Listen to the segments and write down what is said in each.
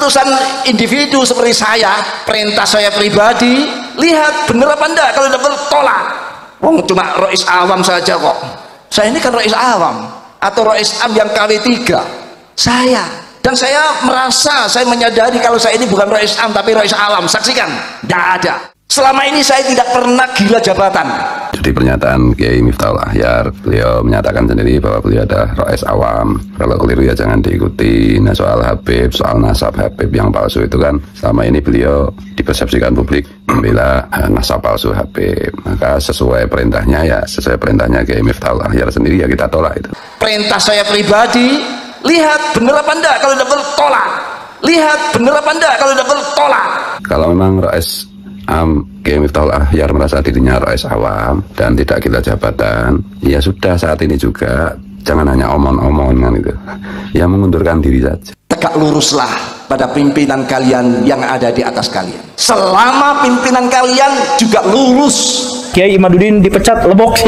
ratusan individu seperti saya, perintah saya pribadi, lihat bener apa enggak. Kalau bener tolak. Wong cuma rois awam saja kok. Saya ini kan rois awam atau rois am yang KW3 saya, dan saya merasa, saya menyadari kalau saya ini bukan rois am tapi rois awam. Saksikan, tidak ada. Selama ini saya tidak pernah gila jabatan. Jadi pernyataan Kiai Miftahul Akhyar, beliau menyatakan sendiri bahwa beliau adalah rois awam. Kalau keliru ya jangan diikuti. Nah, soal Habib, soal nasab Habib yang palsu itu kan selama ini beliau dipersepsikan publik membela nasab palsu Habib. Maka sesuai perintahnya ya, sesuai perintahnya Kiai Miftahul Akhyar sendiri ya kita tolak itu. Perintah saya pribadi, lihat bener apa enggak. Kalau bener tolak. Lihat bener apa enggak. Kalau bener tolak. Kalau memang rois Kiai Miftahul Akhyar merasa dirinya rois awam dan tidak gila jabatan, ya sudah saat ini juga jangan hanya omong-omongan itu, ya mengundurkan diri saja. Tegak luruslah pada pimpinan kalian yang ada di atas kalian. Selama pimpinan kalian juga lurus. Kiai Imaduddin dipecat lebok.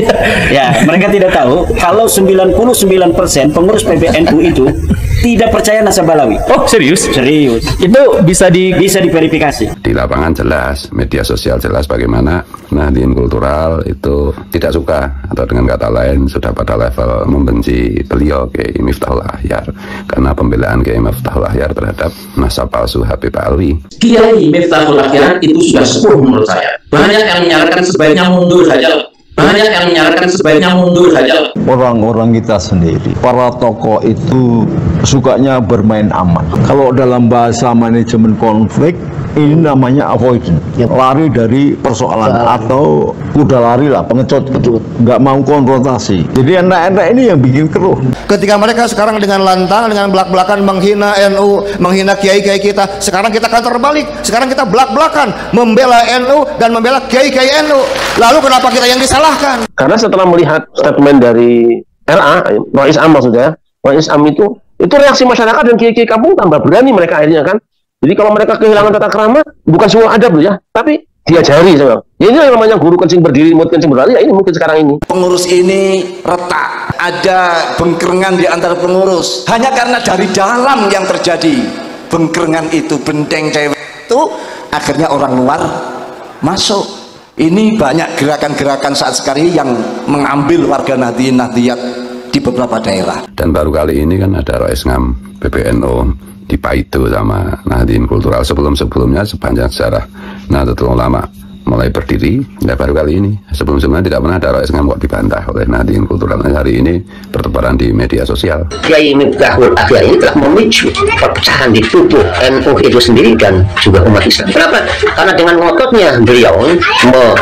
Ya, mereka tidak tahu kalau 99% pengurus PBNU itu tidak percaya nasab Balawi. Oh, serius? Serius. Itu bisa diverifikasi. Di lapangan jelas, media sosial jelas bagaimana Nahdien Kultural itu tidak suka, atau dengan kata lain sudah pada level membenci beliau Kiai Miftahul Akhyar karena pembelaan Kiai Miftahul Akhyar terhadap nasab palsu Habib Alwi. Kiai Miftahul Akhyar itu sudah sepuh menurut saya. Banyak yang menyarankan sebaiknya mundur saja. Banyak yang menyarankan sebaiknya mundur saja. Orang-orang kita sendiri, para tokoh itu sukanya bermain aman. Kalau dalam bahasa manajemen konflik, ini namanya avoidance, lari dari persoalan atau udah lari lah, pengecut, nggak mau konfrontasi. Jadi enak-enak ini yang bikin keruh. Ketika mereka sekarang dengan lantang, dengan belak-belakan menghina NU, menghina kiai-kiai kita, sekarang kita akan terbalik. Sekarang kita belak-belakan membela NU dan membela kiai-kiai NU. Lalu kenapa kita yang disalahkan? Karena setelah melihat statement dari LA, Rois Am maksudnya, Rois Am itu reaksi masyarakat dan kiai-kiai kampung tambah berani mereka akhirnya kan. Jadi kalau mereka kehilangan tata krama, bukan semua adab loh ya, tapi diajari saya. Ya ini yang namanya guru kencing berdiri, mulut kencing berlari, ya ini mungkin sekarang ini. Pengurus ini retak, ada bengkerengan di antara pengurus. Hanya karena dari dalam yang terjadi bengkerengan itu, benteng cewek itu, akhirnya orang luar masuk. Ini banyak gerakan-gerakan saat sekarang yang mengambil warga Nahdien-Nahdiyat di beberapa daerah. Dan baru kali ini kan ada rois ngam PBNU dipaitu sama Nahdien Kultural. Sebelum-sebelumnya sepanjang sejarah Nahdlatul Ulama mulai berdiri, ya baru kali ini. Sebelum-sebelumnya tidak pernah ada rois ngam kok dibantah oleh Nahdien Kultural. Hari ini bertebaran di media sosial. Kiai Miftahul Akhyar ini telah memicu perpecahan di tubuh NU itu sendiri dan juga umat Islam. Kenapa? Karena dengan ngototnya beliau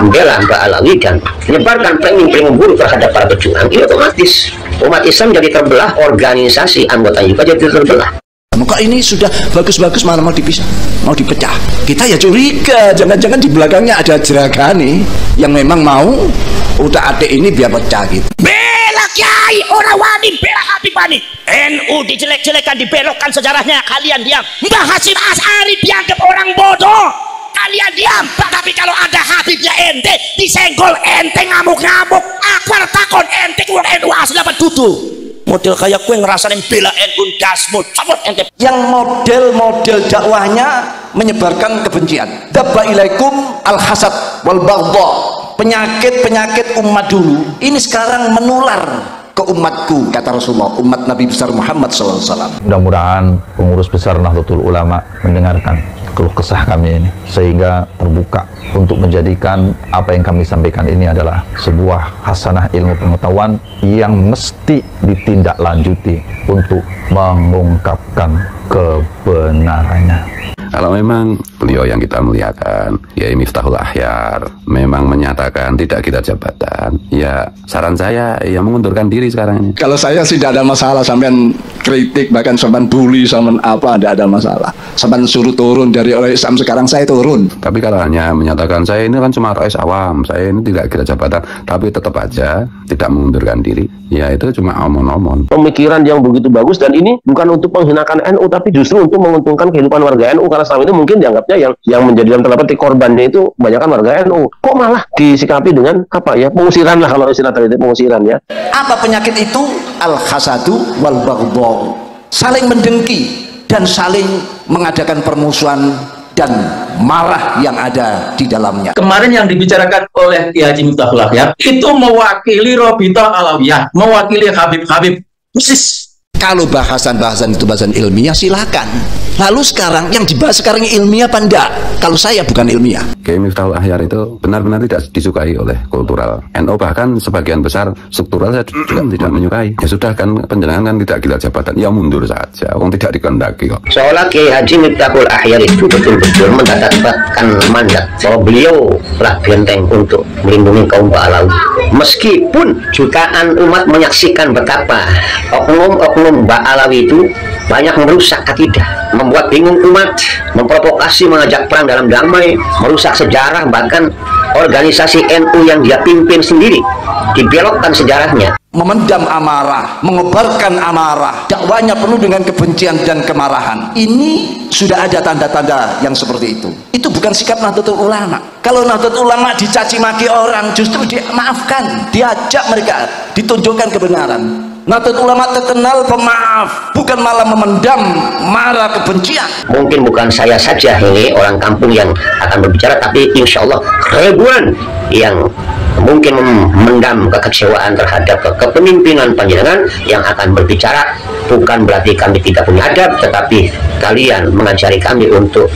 membela Mbak Alawi dan menyebarkan planning buruk terhadap para pejuang, itu otomatis umat Islam jadi terbelah, organisasi anggota juga jadi terbelah. Kok ini sudah bagus-bagus malah mau dipisah, mau dipecah. Kita ya curiga, jangan-jangan di belakangnya ada jeragani yang memang mau udah adik ini biar pecah gitu. Bela kiai, orang wani bela Habib Wani. NU dijelek-jelekan, dibelokkan sejarahnya. Kalian diam. Mbah Hasyim Asy'ari dianggap orang bodoh. Kalian diam. Tapi kalau ada Habibnya ente, disenggol ente ngamuk-ngamuk. Akbar takon ente kurang NU asli dapat dudu. Model kayak gue ngerasain bela NU dasmut cabut ente. Yang model-model dakwahnya menyebarkan kebencian. Dabba ilaikum al-hasad wal baghdha. Penyakit-penyakit umat dulu ini sekarang menular ke umatku, kata Rasulullah, umat Nabi besar Muhammad SAW. Mudah-mudahan pengurus besar Nahdlatul Ulama mendengarkan keluh kesah kami ini, sehingga terbuka untuk menjadikan apa yang kami sampaikan ini adalah sebuah hasanah ilmu pengetahuan yang mesti ditindaklanjuti untuk mengungkapkan kebenarannya. Kalau memang beliau yang kita muliakan, Kiai Miftahul Akhyar, memang menyatakan tidak gila jabatan, ya saran saya ya mengundurkan diri sekarang ini. Kalau saya sih tidak ada masalah, sampean kritik bahkan sampean bully sampean apa, tidak ada masalah. Sampean suruh turun dari oleh Islam, sekarang saya turun. Tapi kalau hanya menyatakan saya ini kan cuma rois awam, saya ini tidak gila jabatan, tapi tetap aja tidak mengundurkan diri, ya itu cuma omong-omong. Pemikiran yang begitu bagus, dan ini bukan untuk menghinakan NU, tapi justru untuk menguntungkan kehidupan warga NU. Karena selama itu mungkin dianggapnya yang menjadi dalam tanda petik korbannya itu kebanyakan warga NU. Kok malah disikapi dengan apa ya, pengusiran lah, kalau istilah tadi pengusiran ya. Apa penyakit itu? Al-hasadu wal baghdha. Saling mendengki, dan saling mengadakan permusuhan dan marah yang ada di dalamnya. Kemarin yang dibicarakan oleh Kiai Haji Miftahul Akhyar itu mewakili Robita Alawiyah, mewakili Habib-Habib persis. Kalau bahasan-bahasan itu bahasan ilmiah silakan. Lalu sekarang yang dibahas sekarang ilmiah apa enggak? Kalau saya bukan ilmiah. Kiai Miftahul Akhyar itu benar-benar tidak disukai oleh kultural NU, bahkan sebagian besar struktural saya juga tidak menyukai. Ya sudah kan, penjenengan kan tidak gila jabatan, ya mundur saja, orang tidak dikehendaki kok. Seolah Kiai Haji Miftahul Akhyar itu betul-betul mendapatkan mandat bahwa beliau lah benteng untuk melindungi kaum Ba'alawi. Meskipun jutaan umat menyaksikan betapa oknum Ba'alawi itu banyak merusak akidah, membuat bingung umat, memprovokasi, mengajak perang dalam damai, merusak sejarah, bahkan organisasi NU yang dia pimpin sendiri dibelokkan sejarahnya. Memendam amarah, mengobarkan amarah, dakwanya penuh dengan kebencian dan kemarahan. Ini sudah ada tanda-tanda yang seperti itu. Itu bukan sikap Nahdlatul Ulama. Kalau Nahdlatul Ulama dicaci maki orang, justru dimaafkan, diajak mereka, ditunjukkan kebenaran. Nahdlatul Ulama terkenal pemaaf, bukan malah memendam marah kebencian. Mungkin bukan saya saja ini orang kampung yang akan berbicara, tapi insya Allah ribuan yang mungkin memendam kekecewaan terhadap kepemimpinan panjenengan yang akan berbicara. Bukan berarti kami tidak punya adab, tetapi kalian mengajari kami untuk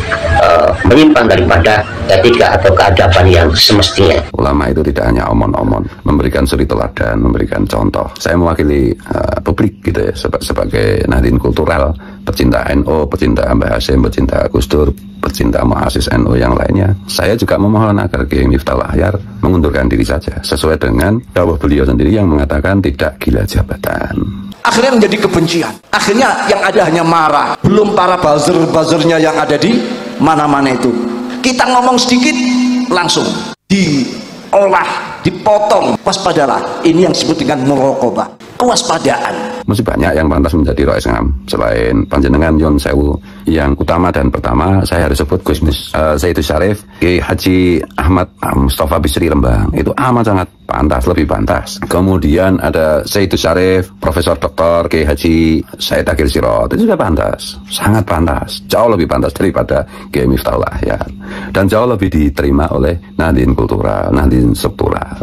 menyimpang daripada etika atau keadaban yang semestinya. Ulama itu tidak hanya omon-omon, memberikan suri teladan, memberikan contoh. Saya mewakili publik gitu ya, sebagai Nahdien kultural, pecinta NU, pecinta Mbah Hasyim, pecinta Gus Dur, pecinta muassis NU yang lainnya. Saya juga memohon agar Kiai Miftahul Akhyar mengundurkan diri saja, sesuai dengan dawuh beliau sendiri yang mengatakan tidak gila jabatan. Akhirnya menjadi kebencian. Akhirnya yang ada hanya marah. Belum para buzzer-buzzernya yang ada di mana-mana itu. Kita ngomong sedikit langsung diolah, dipotong. Waspadalah. Ini yang disebut dengan muraqabah, kewaspadaan. Masih banyak yang pantas menjadi Rois Ngam selain panjenengan Yon Sewu. Yang utama dan pertama saya harus sebut Gusmus Zaidus Syarif, Kiai Haji Ahmad Mustafa Bisri Rembang. Itu amat sangat pantas, lebih pantas. Kemudian ada Zaidus Syarif, Profesor Dr. Kiai Haji Said Akhil Sirot. Itu juga pantas, sangat pantas, jauh lebih pantas daripada Kiai Miftahul Akhyar, dan jauh lebih diterima oleh Nahdien kultural, Nahdien struktural.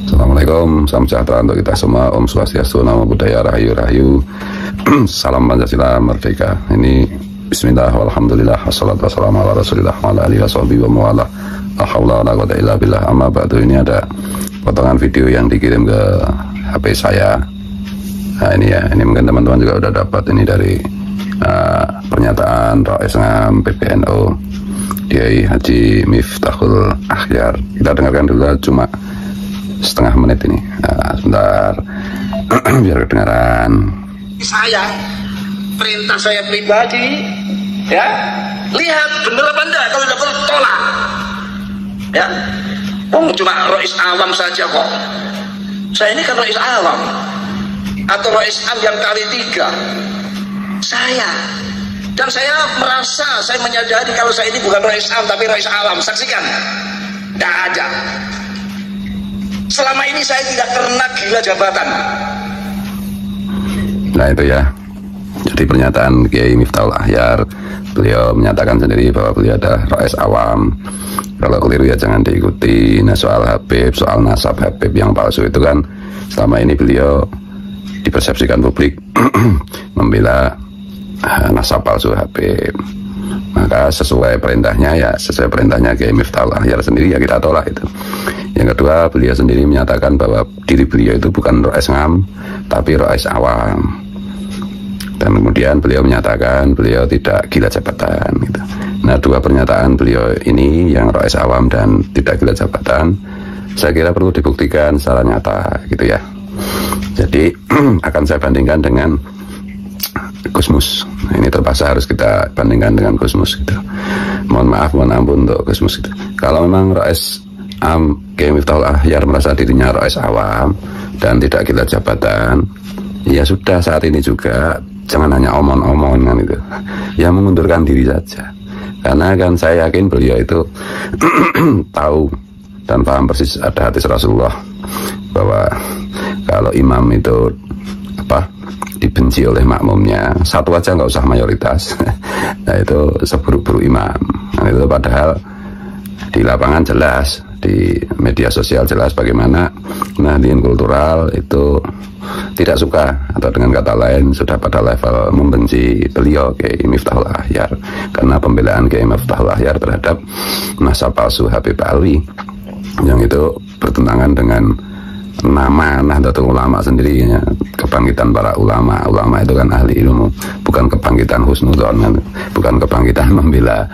Assalamualaikum, salam sejahtera untuk kita semua. Om Swastiastu, Namo Buddhaya, Rahayu Rahayu. Salam Pancasila Merdeka. Ini Bismillah, walhamdulillah, wassalatu wassalamu ala rasulillah wa ala alihi washabihi wa mawala. La haula wala quwwata illa billah. Amma ba'du. Ini ada potongan video yang dikirim ke HP saya. Nah ini ya, ini mungkin teman-teman juga udah dapat ini dari pernyataan Rois Ngam PBNU Kiai Haji Miftahul Akhyar. Kita dengarkan dulu cuma setengah menit ini. Nah, sebentar biar kedengaran. Perintah saya pribadi, ya, lihat bener apa enggak. Kalau tidak bener, tolak, ya. Cuma Rois Awam saja kok. Saya ini kan Rois Awam atau Rois Am yang kali 3 saya, dan saya merasa, saya menyadari kalau saya ini bukan Rois Am tapi Rois Awam. Saksikan, tidak ada. Selama ini saya tidak pernah gila jabatan. Nah itu ya, jadi pernyataan Kiai Miftahul Akhyar. Beliau menyatakan sendiri bahwa beliau adalah Rois Awam. Kalau keliru ya jangan diikuti. Nah soal Habib, soal nasab Habib yang palsu itu kan selama ini beliau dipersepsikan publik membela nasab palsu Habib. Maka sesuai perintahnya ya, sesuai perintahnya Kiai Miftahul Akhyar sendiri ya kita tolak itu. Yang kedua, beliau sendiri menyatakan bahwa diri beliau itu bukan Rois Ngam tapi Rois Awam. Dan kemudian beliau menyatakan beliau tidak gila jabatan gitu. Nah dua pernyataan beliau ini yang Rois Awam dan tidak gila jabatan, saya kira perlu dibuktikan secara nyata gitu ya. Jadi akan saya bandingkan dengan Gusmus. Nah, ini terpaksa harus kita bandingkan dengan Gusmus gitu. Mohon maaf, mohon ampun untuk Gusmus gitu. Kalau memang Rois Am Kiai Miftahul Akhyar merasa dirinya Rois Awam dan tidak gila jabatan, ya sudah saat ini juga jangan hanya omong-omong kan itu. Ya mengundurkan diri saja. Karena kan saya yakin beliau itu tahu dan paham persis ada hadis Rasulullah bahwa kalau imam itu dibenci oleh makmumnya, satu aja nggak usah mayoritas. Nah itu seburuk-buruk imam. Nah, itu padahal di lapangan jelas, di media sosial jelas bagaimana Nahdien Kultural itu tidak suka, atau dengan kata lain sudah pada level membenci beliau Kiai Miftahul Ahyar, karena pembelaan Kiai Miftahul Ahyar terhadap masa palsu Habib Alwi yang itu bertentangan dengan nama Nahdlatul Ulama sendiri, ya. Kebangkitan para ulama. Ulama itu kan ahli ilmu, bukan kebangkitan husnudzon, bukan kebangkitan membela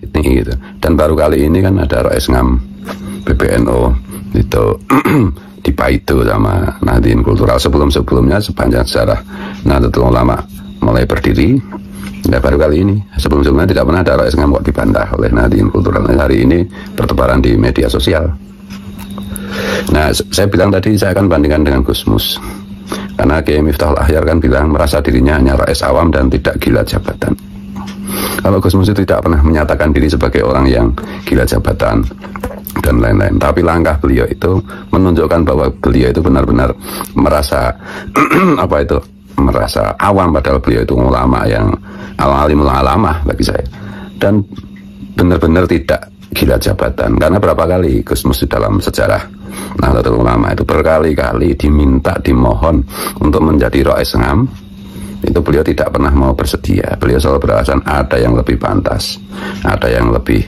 ini gitu. Dan baru kali ini kan ada Rais Ngam PBNU itu dipaitu sama Nahdien Kultural. Sebelum-sebelumnya sepanjang sejarah Nahdlatul Ulama mulai berdiri, ya baru kali ini. Sebelum-sebelumnya tidak pernah ada Rais Ngam kok dibantah oleh Nahdien Kultural. Hari ini bertebaran di media sosial. Nah, saya bilang tadi saya akan bandingkan dengan Gusmus, karena Kiai Miftahul Ahyar kan bilang merasa dirinya hanya rais awam dan tidak gila jabatan. Kalau Gusmus itu tidak pernah menyatakan diri sebagai orang yang gila jabatan dan lain-lain, tapi langkah beliau itu menunjukkan bahwa beliau itu benar-benar merasa merasa awam, padahal beliau itu ulama yang alimul alamah bagi saya, dan benar-benar tidak gila jabatan. Karena berapa kali Gusmus dalam sejarah Nahdlatul Ulama itu berkali-kali diminta, dimohon untuk menjadi Rais Ngam, itu beliau tidak pernah mau bersedia. Beliau selalu beralasan ada yang lebih pantas, ada yang lebih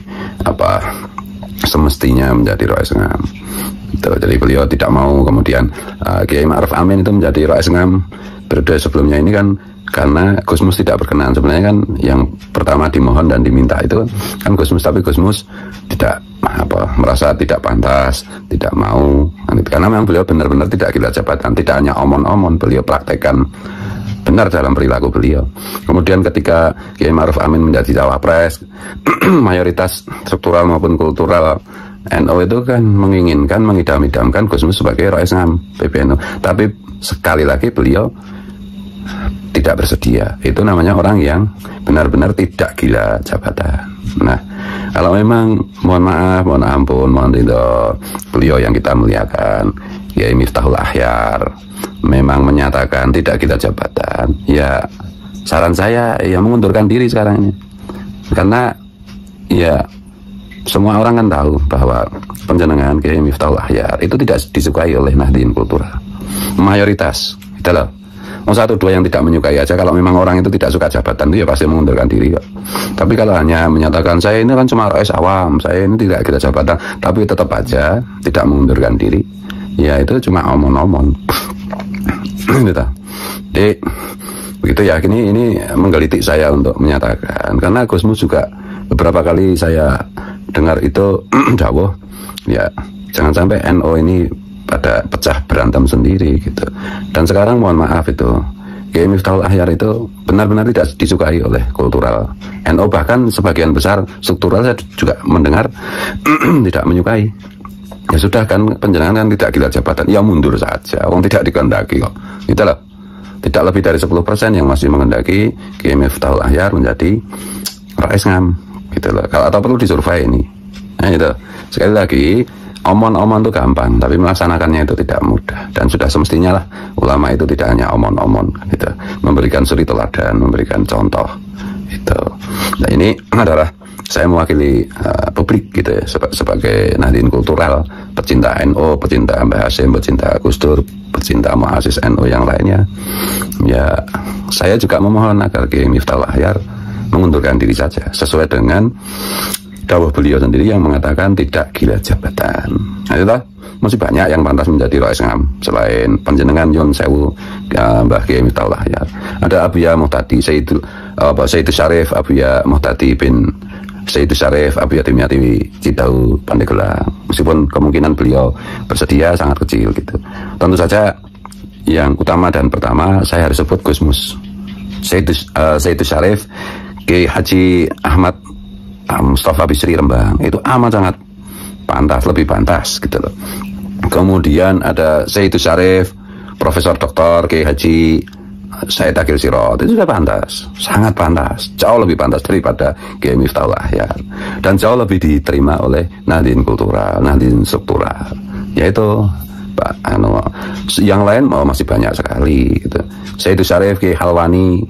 semestinya menjadi Rais Ngam. Jadi beliau tidak mau. Kemudian Kiai Ma'ruf Amin itu menjadi Rais Ngam periode sebelumnya ini kan karena Gusmus tidak berkenan. Sebenarnya kan yang pertama dimohon dan diminta itu kan Gusmus, tapi Gusmus tidak merasa tidak pantas, tidak mau, karena memang beliau benar-benar tidak gila jabatan, tidak hanya omon-omon, beliau praktekkan benar dalam perilaku beliau. Kemudian ketika Kiai Ma'ruf Amin menjadi cawapres, mayoritas struktural maupun kultural NU itu kan menginginkan, mengidam-idamkan Gusmus sebagai Rais Ngam PBNU, tapi sekali lagi beliau tidak bersedia. Itu namanya orang yang benar-benar tidak gila jabatan. Nah, kalau memang mohon maaf, mohon ampun, mohon ridho, beliau yang kita muliakan Kiai Miftahul Ahyar memang menyatakan tidak gila jabatan, ya saran saya ya mengundurkan diri sekarang ini. Karena ya semua orang kan tahu bahwa penjenengan Kiai Miftahul Ahyar itu tidak disukai oleh Nahdien Kultural. Mayoritas gitu loh. Satu dua yang tidak menyukai aja, kalau memang orang itu tidak suka jabatan itu ya pasti mengundurkan diri kok. Tapi kalau hanya menyatakan saya ini kan cuma rais awam, saya ini tidak gila jabatan, tapi tetap aja tidak mengundurkan diri, ya itu cuma omong-omong. Gitu. Jadi begitu ya, ini menggelitik saya untuk menyatakan, karena Gusmus juga beberapa kali saya dengar itu dawuh, ya jangan sampai NU ini pada pecah berantem sendiri gitu. Dan sekarang mohon maaf itu Kiai Miftahul Ahyar itu benar-benar tidak disukai oleh kultural NU, bahkan sebagian besar struktural saya juga mendengar tidak menyukai. Ya sudah kan, penjenengan kan tidak gila jabatan, ya mundur saja, wong tidak dikehendaki kok gitu loh. Tidak lebih dari 10% yang masih menghendaki Kiai Miftahul Ahyar menjadi Rais Ngam gitu loh. Kalau atau perlu disurvei ini. Nah itu sekali lagi, omon-omon itu gampang, tapi melaksanakannya itu tidak mudah. Dan sudah semestinya lah ulama itu tidak hanya omon-omon gitu, memberikan suri teladan, memberikan contoh itu. Nah ini adalah saya mewakili publik gitu ya, sebagai Nahdien Kultural, pecinta NU, pecinta Mbah Hasyim, pecinta Gus Dur, pecinta muassis NU yang lainnya. Ya saya juga memohon agar Kiai Miftahul Ahyar mengundurkan diri saja, sesuai dengan dawuh beliau sendiri yang mengatakan tidak gila jabatan. Nah, itulah masih banyak yang pantas menjadi Rais Ngam selain panjenengan Yun Sewu, Mbah Kiai Miftahul Ahyar. Ada Abuya Muhtadi Sayyidus Syarif, Abuya Muhtadi bin Sayyidus Syarif, Abuya Dimyati Cidau Pandeglang. Meskipun kemungkinan beliau bersedia sangat kecil gitu. Tentu saja yang utama dan pertama saya harus sebut Gusmus Sayyidus Syarif Kiai Haji Ahmad Mustafa Bisri Rembang, itu amat sangat pantas, lebih pantas gitu loh. Kemudian ada Sayyidus Syarif Profesor Dr. Kiai Haji Said Akil Sirot, itu sudah pantas, sangat pantas, jauh lebih pantas daripada Kiai Miftahul Ahyar, dan jauh lebih diterima oleh Nahdien Kultural, Nahdien Struktural, yaitu yang lain masih banyak sekali gitu. Sayyidus Syarif, Kiai Halwani,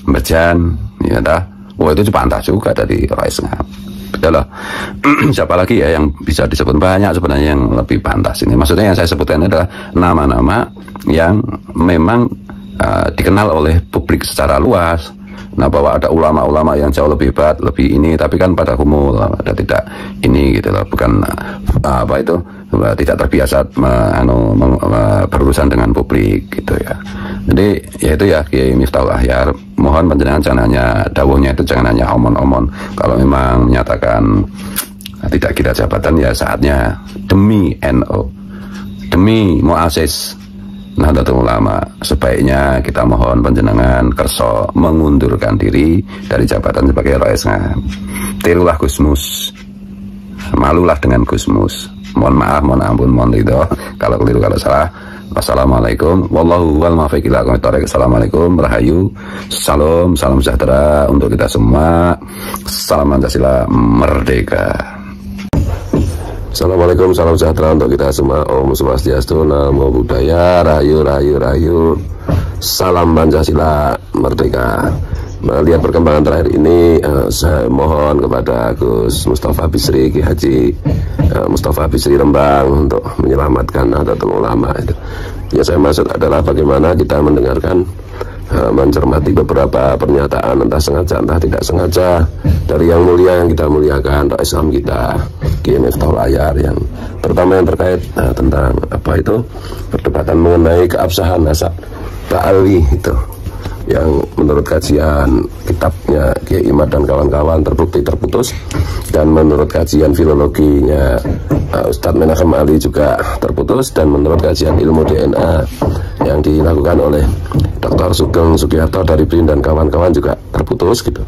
Merjan, ya dah. Wah itu pantas juga dari Rais Ngam. Betul loh. Siapa lagi ya yang bisa disebut? Banyak sebenarnya yang lebih pantas ini. Maksudnya yang saya sebutkan adalah nama-nama yang memang dikenal oleh publik secara luas. Nah, bahwa ada ulama-ulama yang jauh lebih hebat, lebih ini, tapi kan pada umum ada tidak ini gitu loh, bukan tidak terbiasa berurusan dengan publik gitu ya. Jadi ya itu ya Kiai Miftahul Ahyar, mohon panjenengan jangan hanya dawuhnya itu, jangan hanya omon-omon. Kalau memang menyatakan tidak kira jabatan, ya saatnya demi NU, demi muasis Nahdlatul Ulama, sebaiknya kita mohon panjenengan kerso mengundurkan diri dari jabatan sebagai Rais Ngam. Tirulah Gusmus, malulah dengan Gusmus. Mohon maaf, mohon ampun, mohon ridho kalau keliru, kalau salah. Wassalamualaikum wallahu wal muwaffiq ila aqwamit thoriq. Assalamualaikum, rahayu, salam sejahtera untuk kita semua. Salam Pancasila merdeka. Assalamualaikum, salam sejahtera untuk kita semua. Om Swastiastu, Namo Buddhaya, Rahayu, Rahayu, Rahayu. Salam Pancasila merdeka. Melihat perkembangan terakhir ini, saya mohon kepada Gus Mustafa Bisri, Ki Haji Mustafa Bisri Rembang untuk menyelamatkan Nahdlatul Ulama. Yang saya maksud adalah bagaimana kita mendengarkan, mencermati beberapa pernyataan, entah sengaja entah tidak sengaja, dari yang mulia yang kita muliakan, Rais Islam kita Kiai Miftahul Ahyar, yang pertama yang terkait tentang perdebatan mengenai keabsahan nasab Ba'alwi itu, yang menurut kajian kitabnya Kiai Imad dan kawan-kawan terbukti terputus, dan menurut kajian filologinya Ustadz Menachem Ali juga terputus, dan menurut kajian ilmu DNA yang dilakukan oleh Dr. Sugeng Sugiyarto dari BRIN dan kawan-kawan juga terputus gitu.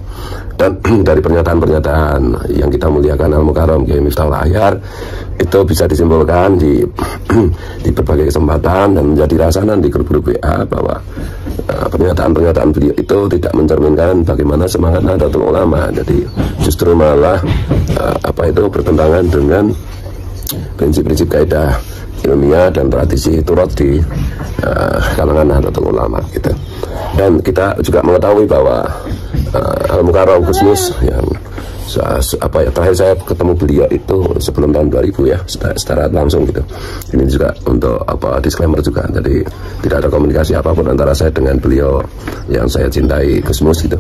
Dan dari pernyataan-pernyataan yang kita muliakan Al-Mukarram Kiai Miftahul Ahyar, itu bisa disimpulkan di berbagai kesempatan dan menjadi rasanan di grup-grup WA bahwa pernyataan-pernyataan beliau itu tidak mencerminkan bagaimana semangat Nahdlatul Ulama. Jadi justru malah bertentangan dengan prinsip-prinsip kaidah ilmiah dan tradisi turut di kalangan Nahdlatul Ulama gitu. Dan kita juga mengetahui bahwa Al-Mukarram Gusmus yang terakhir saya ketemu beliau itu sebelum tahun 2000 ya, secara langsung gitu. Ini juga untuk disclaimer juga, jadi tidak ada komunikasi apapun antara saya dengan beliau yang saya cintai, Gusmus gitu,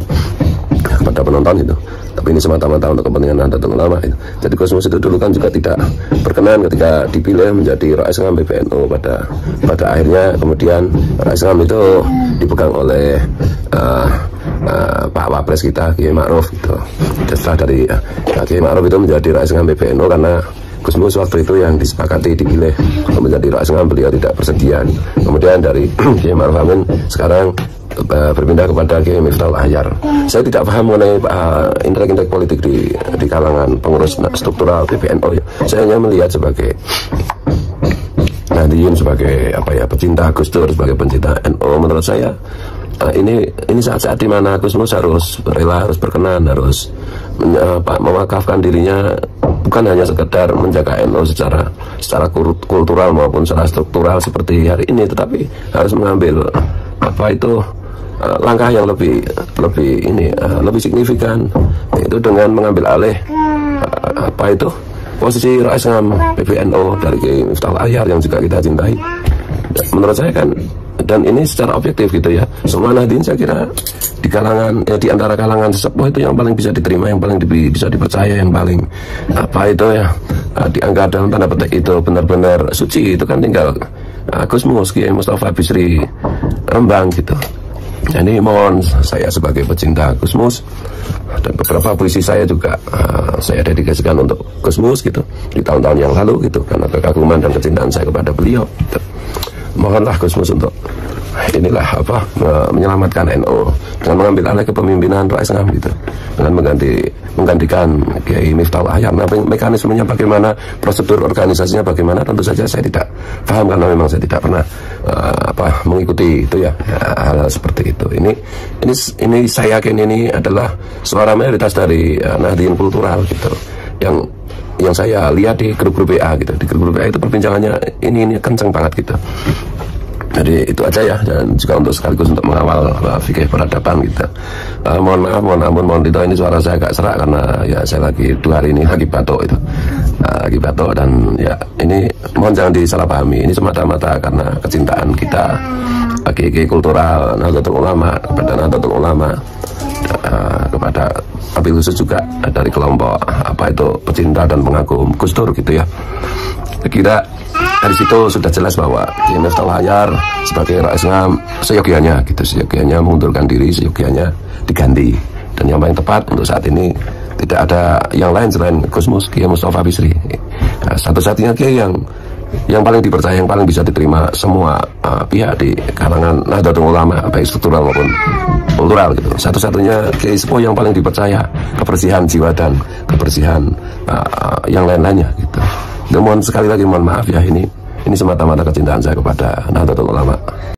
kepada penonton itu. Tapi ini semata-mata untuk kepentingan Nahdlatul Ulama itu. Jadi Gusmus itu dulu kan juga tidak berkenan ketika dipilih menjadi Rais Ngam PBNU. Pada akhirnya kemudian Rais Ngam itu dipegang oleh Pak Wapres kita, Kiai Ma'ruf gitu. Setelah dari Kiai Ma'ruf itu menjadi Rais Ngam PBNU karena Gusmus waktu itu yang disepakati dipilih menjadi Rais Ngam, beliau tidak bersedia. Kemudian dari Kiai Ma'ruf Amin sekarang berpindah kepada Kiai Miftahul Ahyar. Saya tidak paham mengenai intrek-intrek politik di kalangan pengurus struktural PBNU ya. Saya hanya melihat sebagai Nahdien, sebagai pecinta Gus Dur, sebagai pencinta NU. Menurut saya ini saat-saat di mana Gusmus harus rela, harus berkenan, harus mewakafkan dirinya, bukan hanya sekedar menjaga NU secara kultural maupun secara struktural seperti hari ini, tetapi harus mengambil langkah yang lebih signifikan, yaitu dengan mengambil alih posisi Rais Ngam PBNU dari Kiai Miftahul Ahyar yang juga kita cintai. Menurut saya kan, dan ini secara objektif gitu ya, semua Nahdien saya kira di kalangan di antara kalangan sesepuh itu yang paling bisa diterima, yang paling bisa dipercaya, yang paling dianggap dalam tanda petik itu benar-benar suci, itu kan tinggal Gusmus, Kiai Mustafa Bisri Rembang gitu. Jadi mohon saya sebagai pecinta Gusmus, dan beberapa puisi saya juga saya dedikasikan untuk Gusmus gitu di tahun-tahun yang lalu gitu, karena kekaguman dan kecintaan saya kepada beliau gitu. Mohonlah Gusmus untuk menyelamatkan NU dengan mengambil alih kepemimpinan Rais Ngam gitu, dengan menggantikan Kiai Miftahul Ahyar. Nah, mekanismenya bagaimana, prosedur organisasinya bagaimana, tentu saja saya tidak paham karena memang saya tidak pernah mengikuti itu ya, hal seperti itu. Ini saya yakin ini adalah suara mayoritas dari Nahdien kultural gitu, yang yang saya lihat di grup-grup WA gitu. Di grup-grup WA itu perbincangannya ini kenceng banget gitu. Jadi itu aja ya, dan juga untuk sekaligus untuk mengawal fikih peradaban gitu. Mohon maaf, mohon Tito, ini suara saya agak serak karena ya saya lagi 2 hari ini lagi batuk itu, lagi batuk, dan ya ini mohon jangan disalahpahami. Ini semata-mata karena kecintaan kita bagi kultural Nahdlatul Ulama, kepada Nahdlatul Ulama, kepada wabil khusus juga dari kelompok apa itu pecinta dan pengagum Gus Dur gitu ya. Saya kira dari situ sudah jelas bahwa Kiai Miftahul Hayar sebagai Rais Ngam seyogianya gitu, seyogianya mengundurkan diri, seyogianya diganti, dan yang paling tepat untuk saat ini tidak ada yang lain selain Gusmus Kiai Mustafa Bisri. Nah, satu-satunya Kiai yang paling dipercaya, yang paling bisa diterima semua pihak di kalangan Nahdlatul Ulama, baik struktural maupun kultural gitu. Satu-satunya Kiai Sepuh yang paling dipercaya kebersihan jiwa dan kebersihan yang lain-lainnya gitu. Dan mohon sekali lagi mohon maaf ya, ini semata-mata kecintaan saya kepada Nahdlatul Ulama.